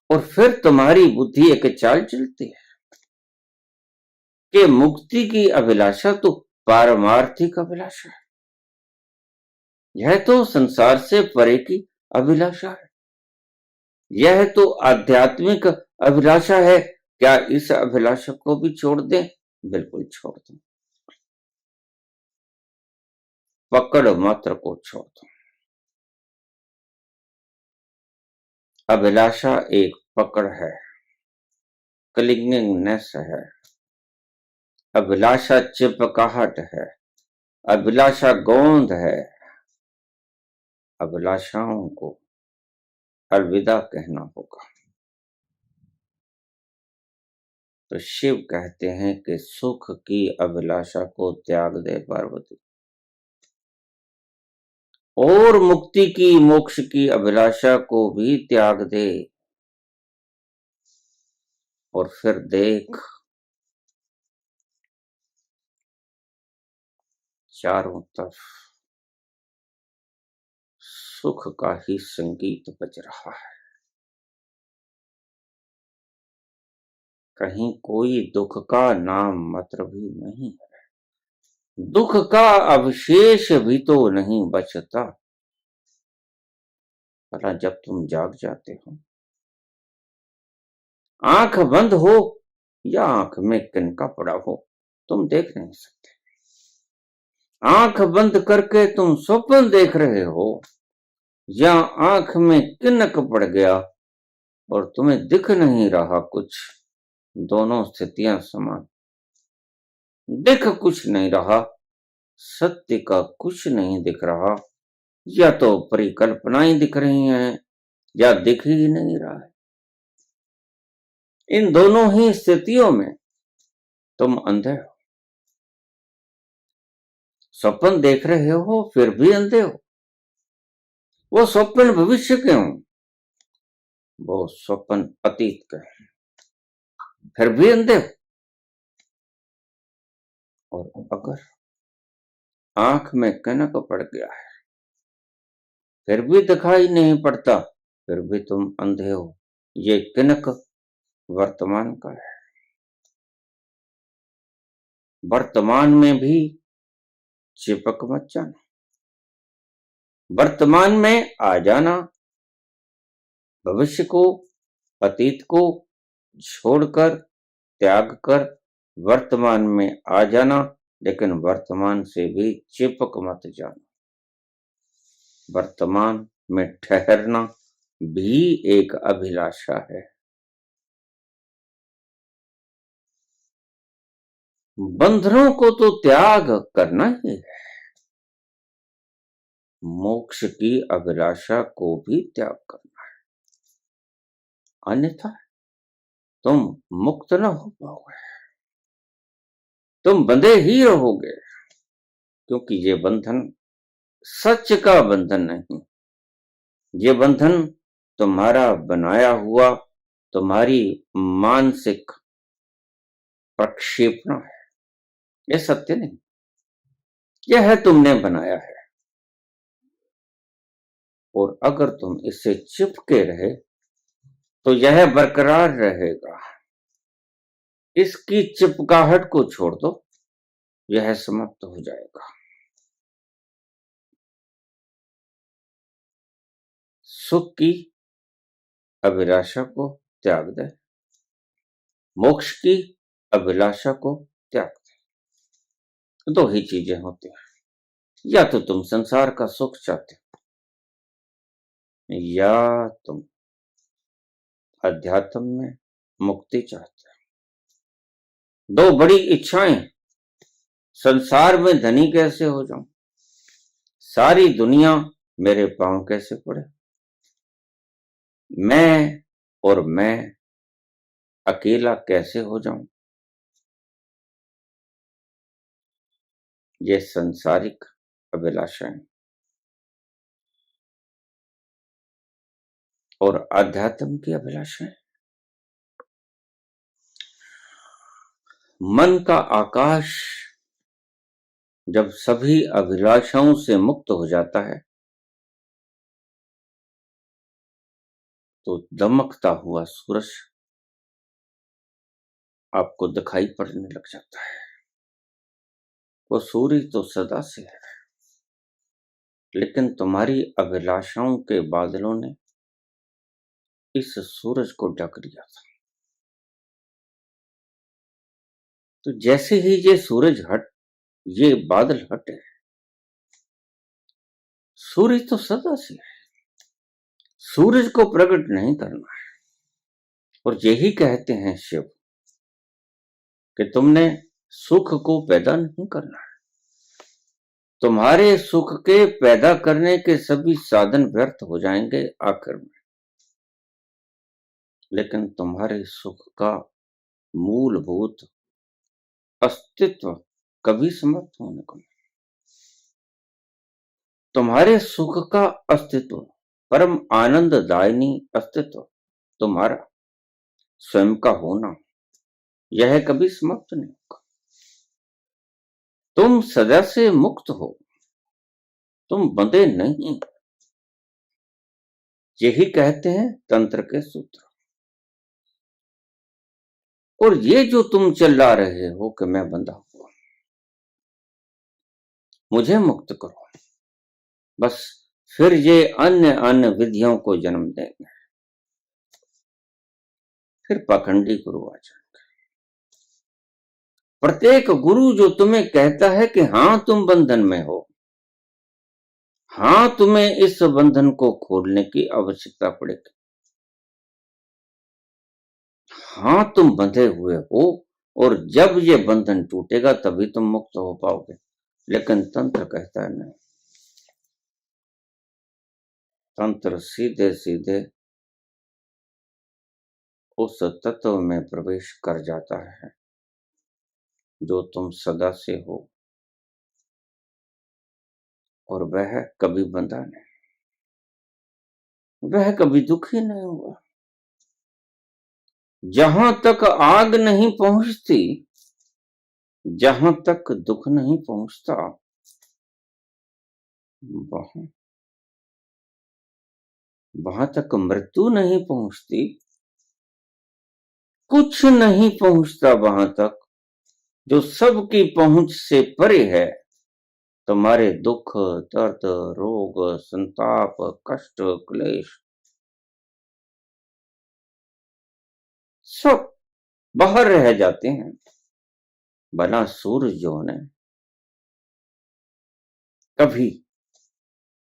और फिर तुम्हारी बुद्धि एक चाल चलती है कि मुक्ति की अभिलाषा तो पारमार्थिक अभिलाषा है, यह तो संसार से परे की अभिलाषा है, यह तो आध्यात्मिक अभिलाषा है। क्या इस अभिलाषा को भी छोड़ दें? बिल्कुल छोड़ दो, पकड़ मात्र को छोड़ दो। अभिलाषा एक पकड़ है, क्लिंगिंगनेस है, अभिलाषा चिपकाहट है, अभिलाषा गोंद है। अभिलाषाओं को अलविदा कहना होगा। तो शिव कहते हैं कि सुख की अभिलाषा को त्याग दे पार्वती, और मुक्ति की, मोक्ष की अभिलाषा को भी त्याग दे। और फिर देख, चारों तरफ सुख का ही संगीत बज रहा है, कहीं कोई दुख का नाम मात्र भी नहीं है, दुख का अवशेष भी तो नहीं बचता। भला जब तुम जाग जाते हो, आंख बंद हो या आंख में किनका पड़ा हो, तुम देख नहीं सकते। आंख बंद करके तुम स्वप्न देख रहे हो, या आंख में किनक पड़ गया और तुम्हें दिख नहीं रहा कुछ, दोनों स्थितियां समान। दिख कुछ नहीं रहा, सत्य का कुछ नहीं दिख रहा, या तो परिकल्पनाएं दिख रही हैं या दिख ही नहीं रहा है। इन दोनों ही स्थितियों में तुम अंधे हो। स्वप्न देख रहे हो फिर भी अंधे हो। वो स्वप्न भविष्य के हों, वो स्वप्न अतीत के हों, फिर भी अंधे हो। और अगर आंख में कनक पड़ गया है फिर भी दिखाई नहीं पड़ता, फिर भी तुम अंधे हो। ये कनक वर्तमान का है। वर्तमान में भी चिपक मत जाना, वर्तमान में आ जाना। भविष्य को, अतीत को छोड़कर, त्याग कर वर्तमान में आ जाना, लेकिन वर्तमान से भी चिपक मत जाना। वर्तमान में ठहरना, भी एक अभिलाषा है। बंधनों को तो त्याग करना ही है, मोक्ष की अभिलाषा को भी त्याग करना है, अन्यथा तुम मुक्त न हो पाओगे, तुम बंधे ही रहोगे, क्योंकि ये बंधन सच का बंधन नहीं, ये बंधन तुम्हारा बनाया हुआ, तुम्हारी मानसिक प्रक्षेपण है, ये सत्य नहीं, यह है तुमने बनाया है। और अगर तुम इससे चिपके रहे तो यह बरकरार रहेगा, इसकी चिपकाहट को छोड़ दो, यह समाप्त हो जाएगा। सुख की अभिलाषा को त्याग दे, मोक्ष की अभिलाषा को त्याग दे। दो ही चीजें होती हैं, या तो तुम संसार का सुख चाहते हो, या तुम अध्यात्म में मुक्ति चाहते हो। दो बड़ी इच्छाएं, संसार में धनी कैसे हो जाऊं, सारी दुनिया मेरे पांव कैसे पड़े, मैं और मैं अकेला कैसे हो जाऊं, ये संसारिक अभिलाषाएं। और आध्यात्म की अभिलाषाएं, मन का आकाश जब सभी अभिलाषाओं से मुक्त हो जाता है तो दमकता हुआ सूरज आपको दिखाई पड़ने लग जाता है। वो सूर्य तो सदा से है, लेकिन तुम्हारी अभिलाषाओं के बादलों ने इस सूरज को ढक दिया था। तो जैसे ही ये बादल हटे, सूर्य तो सदा से है, सूरज को प्रकट नहीं करना है। और यही कहते हैं शिव कि तुमने सुख को पैदा नहीं करना है, तुम्हारे सुख के पैदा करने के सभी साधन व्यर्थ हो जाएंगे आखिर में, लेकिन तुम्हारे सुख का मूलभूत अस्तित्व कभी समाप्त होने को नहीं। तुम्हारे सुख का अस्तित्व, परम आनंददायिनी अस्तित्व, तुम्हारा स्वयं का होना, यह कभी समाप्त नहीं होगा। तुम सदा से मुक्त हो, तुम बंधे नहीं। यही कहते हैं तंत्र के सूत्र। और ये जो तुम चिल्ला रहे हो कि मैं बंधा हुआ, मुझे मुक्त करो, बस फिर ये अन्य विधियों को जन्म देंगे, फिर पाखंडी गुरु आ जाएंगे। प्रत्येक गुरु जो तुम्हें कहता है कि हां तुम बंधन में हो, हां तुम्हें इस बंधन को खोलने की आवश्यकता पड़ेगी, हां तुम बंधे हुए हो, और जब ये बंधन टूटेगा तभी तुम मुक्त हो पाओगे। लेकिन तंत्र कहता है नहीं, तंत्र सीधे सीधे उस तत्व में प्रवेश कर जाता है जो तुम सदा से हो, और वह कभी बंधा नहीं, वह कभी दुखी नहीं हुआ। जहां तक आग नहीं पहुंचती, जहां तक दुख नहीं पहुंचता, वहां तक मृत्यु नहीं पहुंचती, कुछ नहीं पहुंचता वहां तक जो सबकी पहुंच से परे है। तुम्हारे दुख, दर्द, रोग, संताप, कष्ट, क्लेश सब बाहर रह जाते हैं। बना सूरज जो ने कभी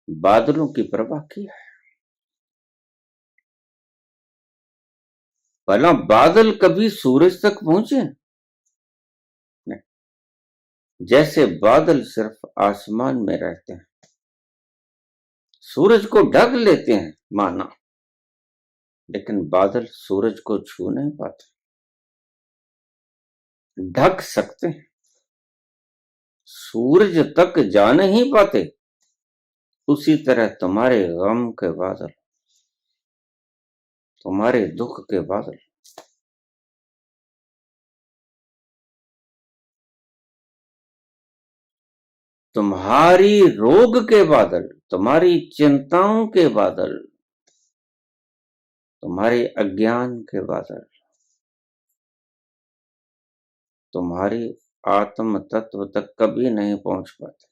बादलों की परवाह की है, भला बादल कभी सूरज तक पहुंचे? नहीं। जैसे बादल सिर्फ आसमान में रहते हैं, सूरज को ढक लेते हैं माना, लेकिन बादल सूरज को छू नहीं पाते। ढक सकते हैं, सूरज तक जा नहीं पाते। उसी तरह तुम्हारे गम के बादल, तुम्हारे दुख के बादल, तुम्हारी रोग के बादल, तुम्हारी चिंताओं के बादल, तुम्हारे अज्ञान के बादल, तुम्हारी आत्म तत्व तक कभी नहीं पहुंच पाते।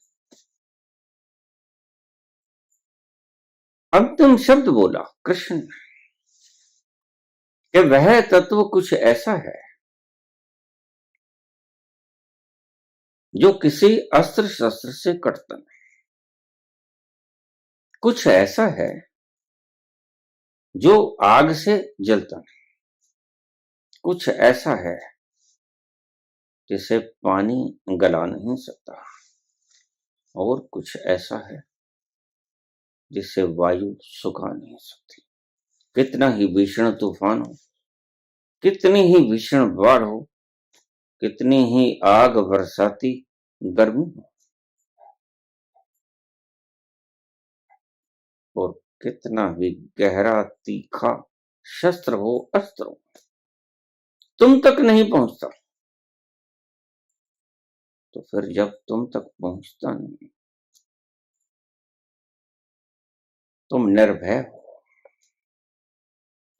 अंतिम शब्द बोला कृष्ण ने कि वह तत्व कुछ ऐसा है जो किसी अस्त्र शस्त्र से कटता नहीं, कुछ ऐसा है जो आग से जलता नहीं, कुछ ऐसा है जिसे पानी गला नहीं सकता, और कुछ ऐसा है जिसे वायु सुखा नहीं सकती। कितना ही भीषण तूफान हो, कितनी ही भीषण बाढ़ हो, कितनी ही आग बरसाती गर्मी हो, और कितना भी गहरा तीखा शस्त्र हो, अस्त्र हो, तुम तक नहीं पहुंचता। तो फिर जब तुम तक पहुंचता नहीं, तुम निर्भय हो,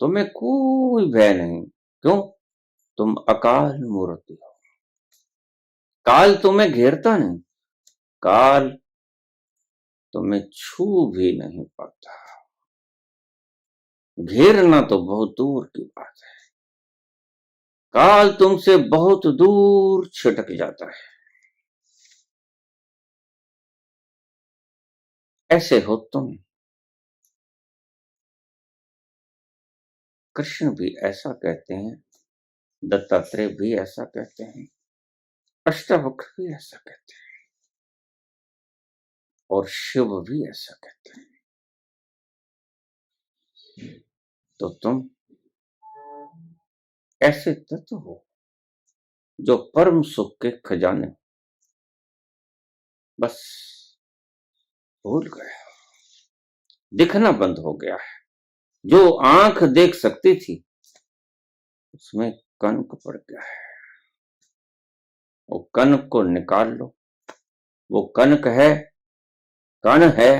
तुम्हें कोई भय नहीं। क्यों? तुम अकाल मूर्ति हो। काल तुम्हें घेरता नहीं, काल तुम्हें छू भी नहीं पाता। घेरना तो बहुत दूर की बात है, काल तुमसे बहुत दूर छिटक जाता है। ऐसे हो तुम। कृष्ण भी ऐसा कहते हैं, दत्तात्रेय भी ऐसा कहते हैं, अष्टावक्र भी ऐसा कहते हैं, और शिव भी ऐसा कहते हैं। तो तुम ऐसे तत्व हो जो परम सुख के खजाने बस भूल गए, दिखना बंद हो गया है। जो आंख देख सकती थी उसमें कनक पड़ गया है। वो कनक को निकाल लो। वो कनक है, कण है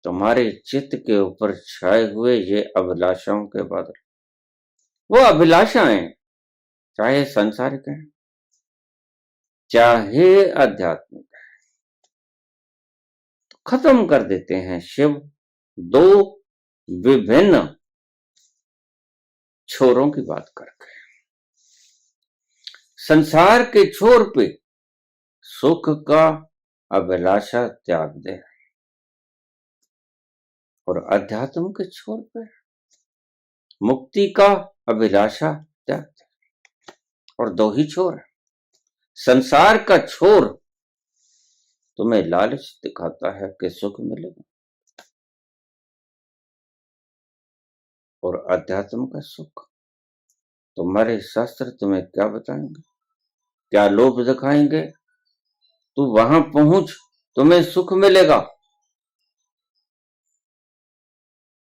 तुम्हारे चित्त के ऊपर छाए हुए ये अभिलाषाओं के बादल। वो अभिलाषाएं चाहे सांसारिक हैं चाहे आध्यात्मिक है, तो खत्म कर देते हैं शिव दो विभिन्न छोरों की बात करके। संसार के छोर पे सुख का अभिलाषा त्याग दे, और अध्यात्म के छोर पे मुक्ति का अभिलाषा त्याग दे। और दो ही छोर है। संसार का छोर तुम्हें लालच दिखाता है कि सुख मिलेगा, और अध्यात्म का सुख तुम्हारे शास्त्र तुम्हें क्या बताएंगे, क्या लोभ दिखाएंगे? तू वहां पहुंच, तुम्हें सुख मिलेगा।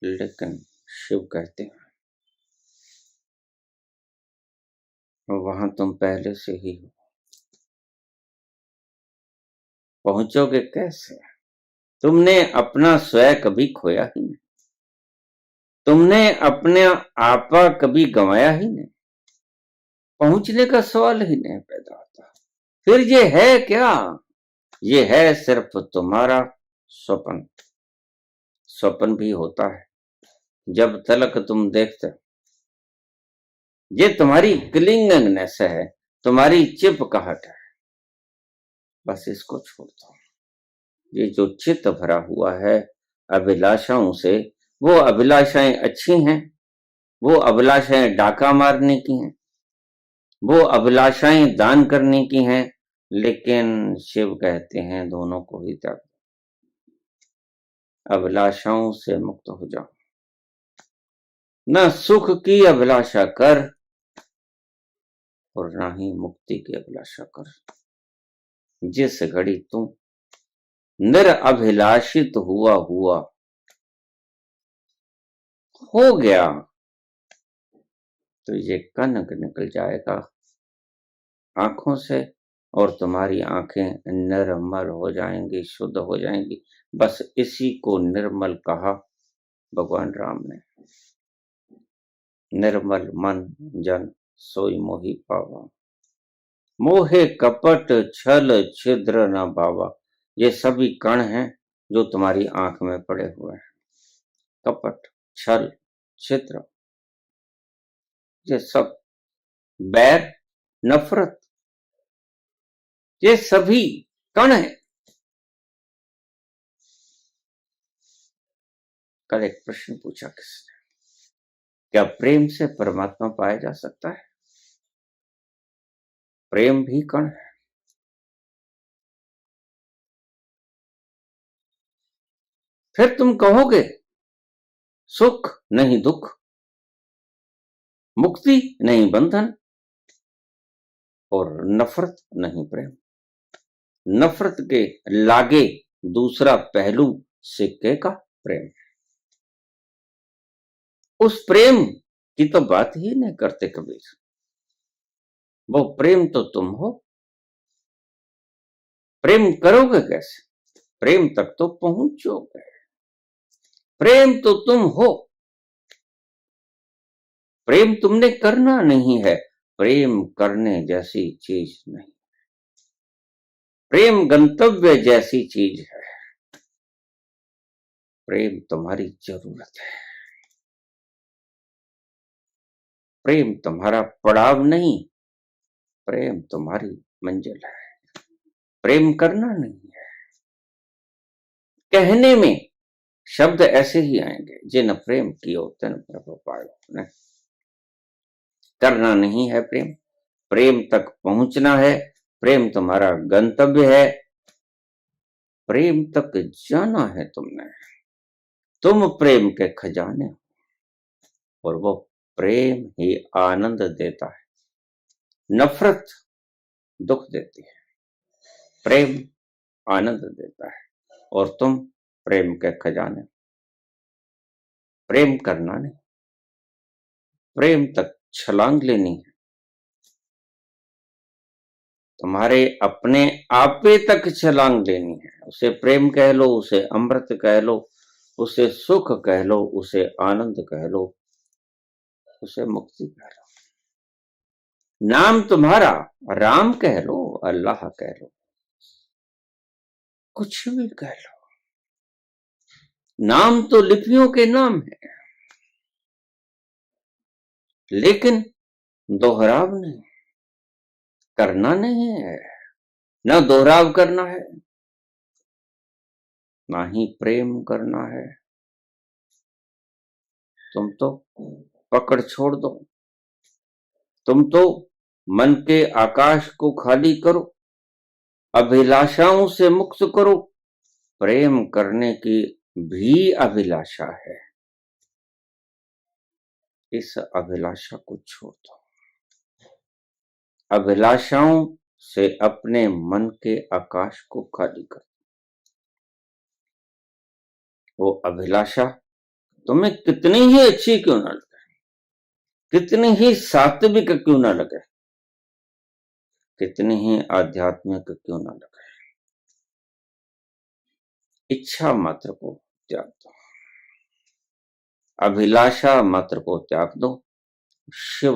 लेकिन शिव कहते हैं वहां तुम पहले से ही हो। पहुंचोगे कैसे? तुमने अपना स्वयं कभी खोया ही नहीं, तुमने अपने आपा कभी गंवाया ही नहीं, पहुंचने का सवाल ही नहीं पैदा होता। फिर ये है क्या? ये है सिर्फ तुम्हारा स्वप्न। स्वप्न भी होता है जब तलक तुम देखते हो। ये तुम्हारी क्लिंगनेस है, तुम्हारी चिपकाहट है। बस इसको छोड़ दो। ये जो चित्त भरा हुआ है अभिलाषाओं से, वो अभिलाषाएं अच्छी हैं वो अभिलाषाएं डाका मारने की हैं, वो अभिलाषाएं दान करने की हैं, लेकिन शिव कहते हैं दोनों को ही त्याग, अभिलाषाओं से मुक्त हो जाओ। न सुख की अभिलाषा कर और ना ही मुक्ति की अभिलाषा कर। जिस घड़ी तू निरअभिलाषित हुआ हो गया तो ये कनक निकल जाएगा आंखों से और तुम्हारी आंखें निर्मल हो जाएंगी, शुद्ध हो जाएंगी। बस इसी को निर्मल कहा भगवान राम ने। निर्मल मन जन सोई मोहि पावा, मोहे कपट छल छिद्र न भावा। ये सभी कण हैं जो तुम्हारी आंख में पड़े हुए हैं। कपट, छल, छिद्र, ये सब बैर, नफरत, ये सभी कण हैं। कल एक प्रश्न पूछा किसने, क्या प्रेम से परमात्मा पाया जा सकता है? प्रेम भी कण है। फिर तुम कहोगे सुख नहीं दुख, मुक्ति नहीं बंधन, और नफरत नहीं प्रेम। नफरत के लागे दूसरा पहलू सिक्के का प्रेम। उस प्रेम की तो बात ही नहीं करते कबीर। वो प्रेम तो तुम हो। प्रेम करोगे कैसे? प्रेम तक तो पहुंचोगे। प्रेम तो तुम हो। प्रेम तुमने करना नहीं है, प्रेम करने जैसी चीज नहीं। प्रेम गंतव्य जैसी चीज है। प्रेम तुम्हारी जरूरत है। प्रेम तुम्हारा पड़ाव नहीं, प्रेम तुम्हारी मंजिल है। प्रेम करना नहीं है। कहने में शब्द ऐसे ही आएंगे, जिन प्रेम कियो तिन प्रभु पायो। करना नहीं है प्रेम, प्रेम तक पहुंचना है। प्रेम तुम्हारा गंतव्य है। प्रेम तक जाना है तुमने। तुम प्रेम के खजाने हो और वो प्रेम ही आनंद देता है। नफरत दुख देती है, प्रेम आनंद देता है। और तुम प्रेम के खजाने। प्रेम करना नहीं, प्रेम तक छलांग लेनी है। तुम्हारे अपने आपे तक छलांग लेनी है। उसे प्रेम कह लो, उसे अमृत कह लो, उसे सुख कह लो, उसे आनंद कह लो, उसे मुक्ति कह लो। नाम तुम्हारा राम कह लो, अल्लाह कह लो, कुछ भी कह लो। नाम तो लिपियों के नाम है, लेकिन दोहराव नहीं, करना नहीं है। ना दोहराव करना है, ना ही प्रेम करना है। तुम तो पकड़ छोड़ दो। तुम तो मन के आकाश को खाली करो, अभिलाषाओं से मुक्त करो। प्रेम करने की भी अभिलाषा है, इस अभिलाषा को छोड़ दो। अभिलाषाओं से अपने मन के आकाश को खाली कर। वो अभिलाषा तुम्हें कितनी ही अच्छी क्यों ना लगे, कितनी ही सात्विक क्यों ना लगे, कितनी ही आध्यात्मिक क्यों ना लगे, इच्छा मात्र को त्याग दो, अभिलाषा मात्र को त्याग दो। शिव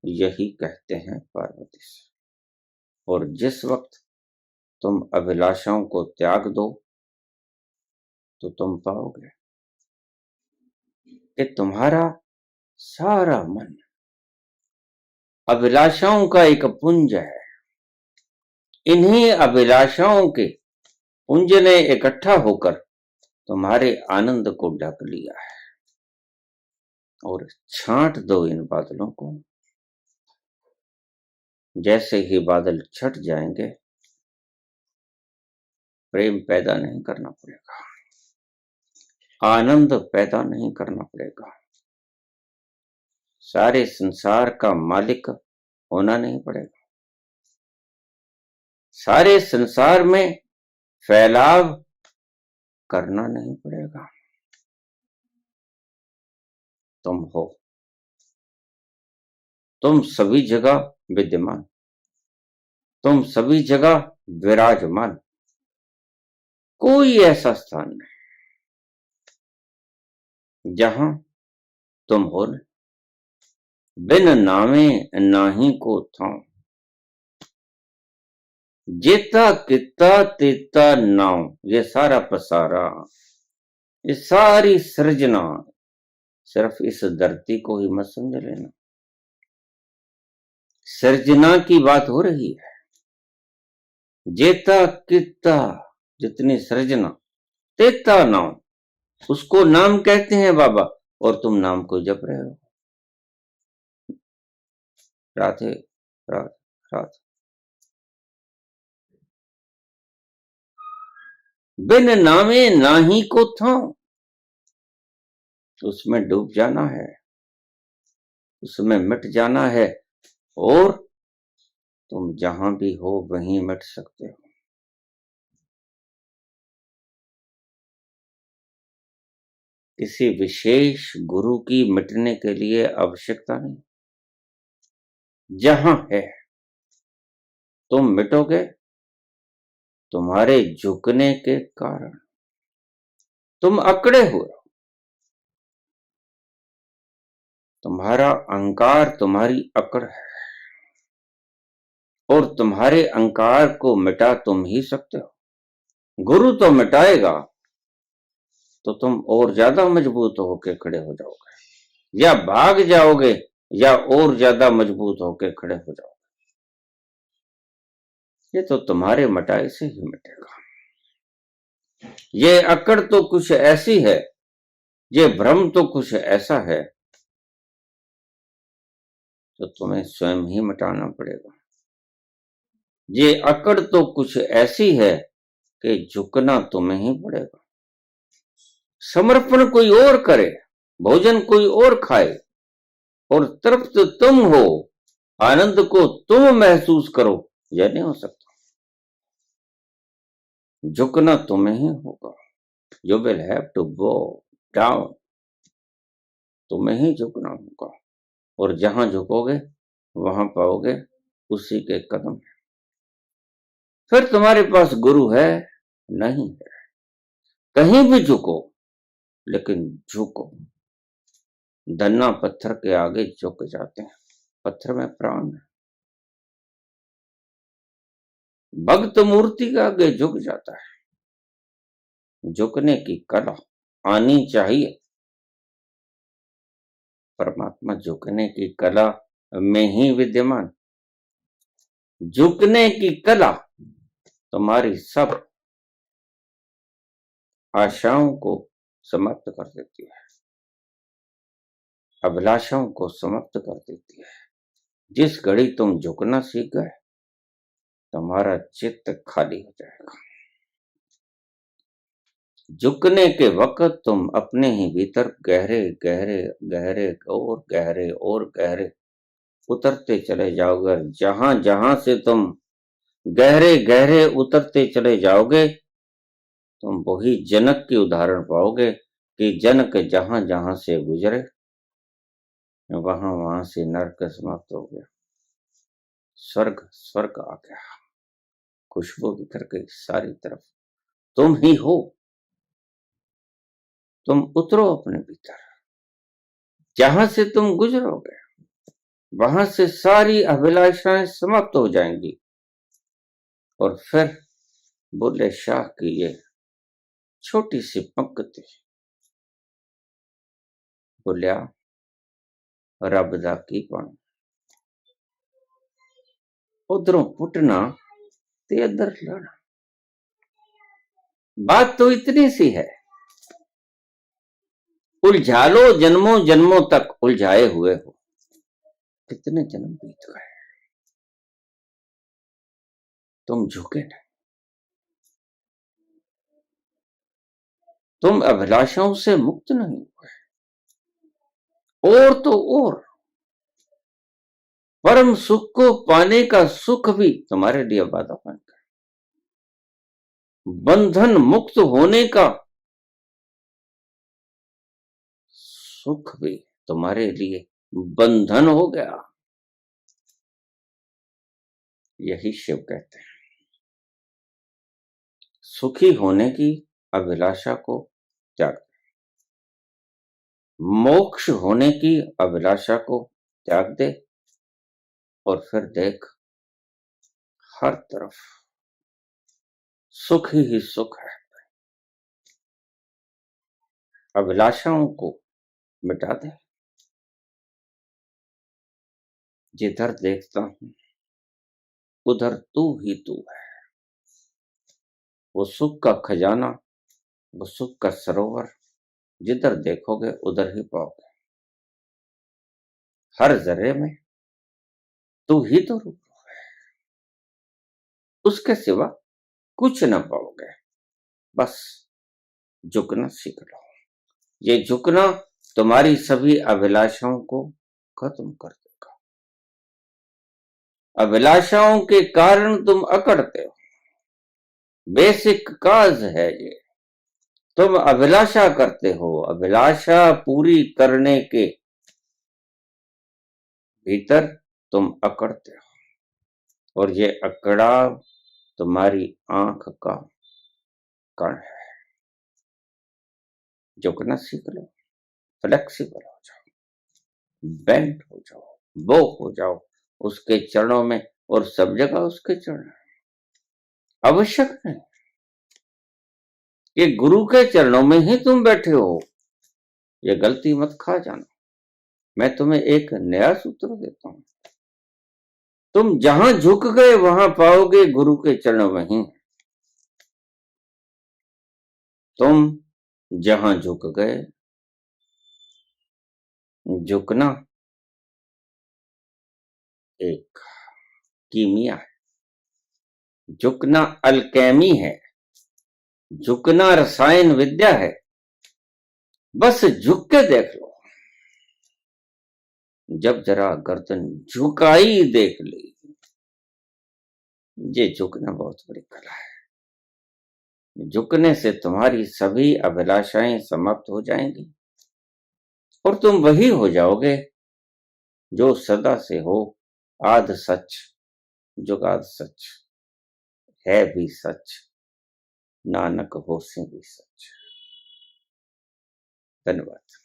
यही कहते हैं पार्वती से। और जिस वक्त तुम अभिलाषाओं को त्याग दो तो तुम पाओगे कि तुम्हारा सारा मन अभिलाषाओं का एक पुंज है। इन्हीं अभिलाषाओं के पुंज ने इकट्ठा होकर तुम्हारे आनंद को ढक लिया है। और छांट दो इन बादलों को। जैसे ही बादल छट जाएंगे, प्रेम पैदा नहीं करना पड़ेगा, आनंद पैदा नहीं करना पड़ेगा, सारे संसार का मालिक होना नहीं पड़ेगा, सारे संसार में फैलाव करना नहीं पड़ेगा। तुम हो, तुम सभी जगह विद्यमान, तुम सभी जगह विराजमान। कोई ऐसा स्थान नहीं जहां तुम हो न। बिन नामे नाही को थां, जेता किता तेता नाम। ये सारा पसारा, ये सारी सृजना सिर्फ इस धरती को ही मत समझ लेना। सृजना की बात हो रही है। जेता किता, जितनी सृजना, तेता नाम, उसको नाम कहते हैं बाबा, और तुम नाम को जप रहे हो। राधे राधे राधे। बिन नामे नाही को था, उसमें डूब जाना है, उसमें मिट जाना है, और तुम जहां भी हो वहीं मिट सकते हो। किसी विशेष गुरु की मिटने के लिए आवश्यकता नहीं। जहां है तुम मिटोगे, तुम्हारे झुकने के कारण। तुम अकड़े हो, तुम्हारा अहंकार तुम्हारी अकड़ है, और तुम्हारे अहंकार को मिटा तुम ही सकते हो। गुरु तो मिटाएगा तो तुम और ज्यादा मजबूत होकर खड़े हो जाओगे, या भाग जाओगे, या और ज्यादा मजबूत होकर खड़े हो जाओगे। ये तो तुम्हारे मिटाए से ही मिटेगा। ये अकड़ तो कुछ ऐसी है, ये भ्रम तो कुछ ऐसा है, तो तुम्हें स्वयं ही मिटाना पड़ेगा। ये अकड़ तो कुछ ऐसी है कि झुकना तुम्हें ही पड़ेगा। समर्पण कोई और करे, भोजन कोई और खाए, और तृप्त तुम हो, आनंद को तुम महसूस करो, यह नहीं हो सकता। झुकना तुम्हें ही होगा। You will have to go down, तुम्हें ही झुकना होगा, और जहां झुकोगे वहां पाओगे उसी के कदम। फिर तुम्हारे पास गुरु है नहीं है, कहीं भी झुको, लेकिन झुको। धन्ना पत्थर के आगे झुक जाते हैं, पत्थर में प्राण है। भक्त मूर्ति के आगे झुक जाता है। झुकने की कला आनी चाहिए। परमात्मा झुकने की कला में ही विद्यमान। झुकने की कला तुम्हारी सब आशाओं को समाप्त कर देती है, अभिलाषाओं को समाप्त कर देती है। जिस घड़ी तुम झुकना सीख गए, तुम्हारा चित्त खाली हो जाएगा। झुकने के वक्त तुम अपने ही भीतर गहरे गहरे गहरे और गहरे और गहरे उतरते चले जाओगे। जहां जहां से तुम गहरे गहरे उतरते चले जाओगे, तुम वही जनक की उदाहरण पाओगे कि जनक जहां जहां से गुजरे, वहां वहां से नरक समाप्त हो गया, स्वर्ग स्वर्ग आ गया, खुशबू बिखर गई सारी तरफ। तुम ही हो। तुम उतरो अपने भीतर, जहां से तुम गुजरोगे वहां से सारी अभिलाषाएं समाप्त हो जाएंगी। और फिर बुल्ले शाह की ये छोटी सी पंक्ति, बोलिया रब दा की पाना, उधरों पुटना ते इधर लाना। बात तो इतनी सी है, उलझा लो जन्मों जन्मों तक उलझाए हुए हो। कितने जन्म बीत गए, तुम झुके नहीं, तुम अभिलाषाओं से मुक्त नहीं हुए। और तो और परम सुख को पाने का सुख भी तुम्हारे लिए बाधा बन गया, बंधन मुक्त होने का सुख भी तुम्हारे लिए बंधन हो गया। यही शिव कहते हैं, सुखी होने की अभिलाषा को त्याग, मोक्ष होने की अभिलाषा को त्याग दे, और फिर देख हर तरफ सुख ही सुख है। अभिलाषाओं को मिटा दे। जिधर देखता हूं उधर तू ही तू है। वो सुख का खजाना, वो सुख का सरोवर जिधर देखोगे उधर ही पाओगे। हर जर्रे में तू ही तो रूप है, उसके सिवा कुछ न पाओगे। बस झुकना सीख लो। ये झुकना तुम्हारी सभी अभिलाषाओं को खत्म कर देगा। अभिलाषाओं के कारण तुम अकड़ते हो, बेसिक काज है ये। तुम अभिलाषा करते हो, अभिलाषा पूरी करने के भीतर तुम अकड़ते हो, और ये अकड़ाव तुम्हारी आंख का कण है। झुकना सीख लो, फ्लेक्सिबल हो जाओ, बेंड हो जाओ, वो हो जाओ उसके चरणों में, और सब जगह उसके चरण। आवश्यक नहीं कि गुरु के चरणों में ही तुम बैठे हो, ये गलती मत खा जाना। मैं तुम्हें एक नया सूत्र देता हूं, तुम जहां झुक गए वहां पाओगे गुरु के चरणों में ही। तुम जहां झुक गए, झुकना एक कीमिया है, झुकना अल्केमी है, झुकना रसायन विद्या है। बस झुक के देख लो। जब जरा गर्दन झुकाई देख ली, ये झुकना बहुत बड़ी कला है। झुकने से तुम्हारी सभी अभिलाषाएं समाप्त हो जाएंगी, और तुम वही हो जाओगे जो सदा से हो, आद सच, जुगाद सच, है भी सच, नानक होसे भी सच। धन्यवाद।